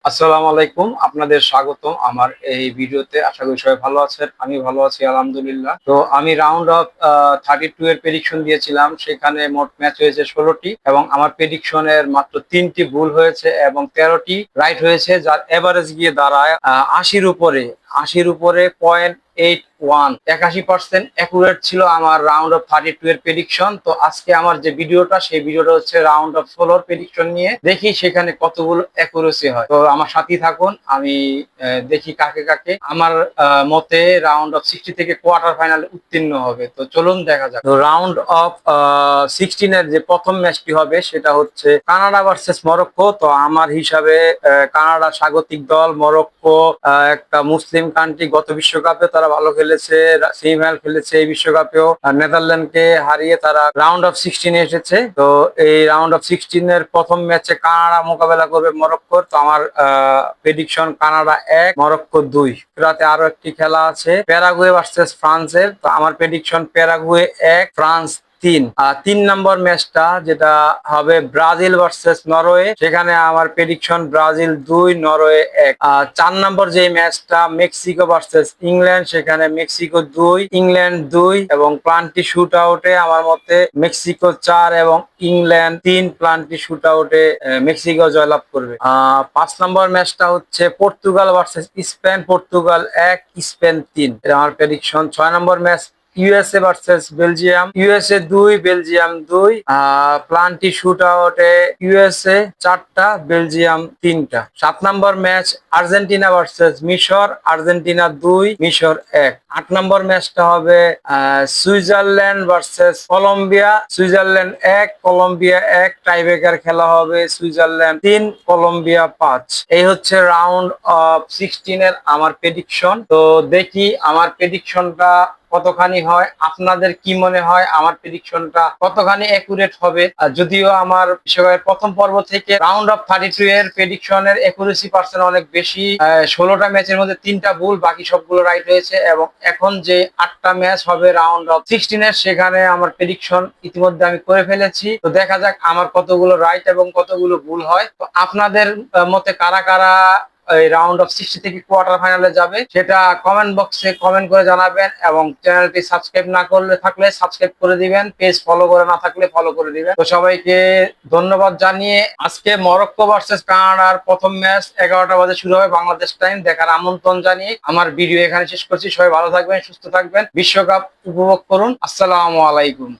আসসালামু আলাইকুম, আপনাদের স্বাগতম আমার এই ভিডিওতে। আশা করি সবাই ভালো আছেন, আমি ভালো আছি আলহামদুলিল্লাহ। তো আমি রাউন্ড অফ 32 এর প্রেডিকশন দিয়েছিলাম, সেখানে মোট ম্যাচ হয়েছে 16টি এবং আমার প্রেডিকশনের মাত্র 3টি ভুল হয়েছে এবং 13টি রাইট হয়েছে, যার এভারেজ গিয়ে দাঁড়ায় 80-এর উপরে 0.81। 81% অ্যাকুরেট ছিল আমার রাউন্ড অফ 32 এর প্রেডিকশন। তো আজকে আমার যে ভিডিওটা, সেই ভিডিওটা হচ্ছে রাউন্ড অফ 16 প্রেডিকশন নিয়ে। দেখি সেখানে কতগুলো অ্যাকুরেসি হয়। তো আমার সাথেই থাকুন, আমি দেখি কাকে কাকে আমার মতে রাউন্ড অফ 60 থেকে কোয়ার্টার ফাইনালে উত্তীর্ণ হবে। তো চলুন দেখা যাক। তো রাউন্ড অফ 16 এর যে প্রথম ম্যাচটি হবে সেটা হচ্ছে কানাডা ভার্সেস মরক্কো। তো আমার হিসাবে কানাডা স্বাগতিক দল, মরক্কো একটা মুসলিম কান্ট্রি, গত বিশ্বকাপে তারা ভালো খেলেছে, সেমিফাইনাল খেলেছে এই বিশ্বকাপেও, নেদারল্যান্ডকে হারিয়ে তারা রাউন্ড অফ 16 এসেছে। তো এই রাউন্ড অফ 16 এর প্রথম ম্যাচে কানাডা মোকাবেলা করবে মরক্কোর। তো আমার প্রেডিকশন কানাডা 1, মরক্কো 2। রাতে আরো একটি খেলা আছে প্যারাগুয়ে ভার্সেস ফ্রান্সের। তো আমার প্রেডিকশন প্যারাগুয়ে 1, ফ্রান্স 3। আর 3 নম্বর ম্যাচটা যেটা হবে ব্রাজিল ভার্সেস নরওয়ে, সেখানে আমার প্রেডিকশন ব্রাজিল 2, নরওয়ে 1। 4 নম্বর যে ম্যাচটা মেক্সিকো ভার্সেস ইংল্যান্ড, সেখানে মেক্সিকো 2, ইংল্যান্ড 2 এবং প্লান্টি শুট আউটে আমার মতে মেক্সিকো 4 এবং ইংল্যান্ড 3। প্লান্টি শুট আউটে মেক্সিকো জয়লাভ করবে। 5 নম্বর ম্যাচটা হচ্ছে Portugal versus Spain, Portugal 1, Spain 3। এটা আমার প্রেডিকশন। 6 নম্বর match USA versus Belgium, USA 2, Belgium 2। Penalty shoot আউটে ইউএসএ 4টা, বেলজিয়াম 3টা। 7 নম্বর ম্যাচ আর্জেন্টিনা ভার্সেস মিশর, আর্জেন্টিনা 2, মিশর 1। 8 নম্বর ম্যাচটা হবে Switzerland versus Colombia, Switzerland 1, Colombia 1। Tiebreaker খেলা হবে সুইজারল্যান্ড 3, কলম্বিয়া 5। এই হচ্ছে রাউন্ড অফ 16 এর আমার প্রেডিকশন। তো দেখি আমার প্রেডিকশনটা কতখানি হয়। আপনাদের কি মনে হয় আমার প্রেডিকশনটা কতখানি অ্যাকুরেট হবে? যদিও আমার বিশ্বকাপের প্রথম পর্ব থেকে রাউন্ড অফ 32 এর প্রেডিকশনের অ্যাকুরেসি পার্সেন্ট অনেক বেশি। 16টা ম্যাচের মধ্যে 3টা ভুল, বাকি সবগুলো রাইট হয়েছে। এবং এখন যে 8টা ম্যাচ হবে রাউন্ড অফ 16 এর, সেখানে আমার প্রেডিকশন ইতিমধ্যে আমি করে ফেলেছি। তো দেখা যাক আমার কতগুলো রাইট এবং কতগুলো ভুল হয়। তো আপনাদের মতে কারা কারা এই রাউন্ড অফ 60 থেকে কোয়ার্টার ফাইনালে যাবে, সেটা কমেন্ট বক্সে কমেন্ট করে জানাবেন। এবং চ্যানেলটি সাবস্ক্রাইব না করলে থাকলে সাবস্ক্রাইব করে দিবেন, পেজ ফলো করে না থাকলে ফলো করে দিবেন। তো সবাইকে ধন্যবাদ জানিয়ে আজকে মরক্কো ভার্সেস কানাডার প্রথম ম্যাচ 11টা বাজে শুরু হবে বাংলাদেশ টাইম, দেখার আমন্ত্রণ জানিয়ে আমার ভিডিও এখানে শেষ করছি। সবাই ভালো থাকবেন, সুস্থ থাকবেন, বিশ্বকাপ উপভোগ করুন। আসসালামু আলাইকুম।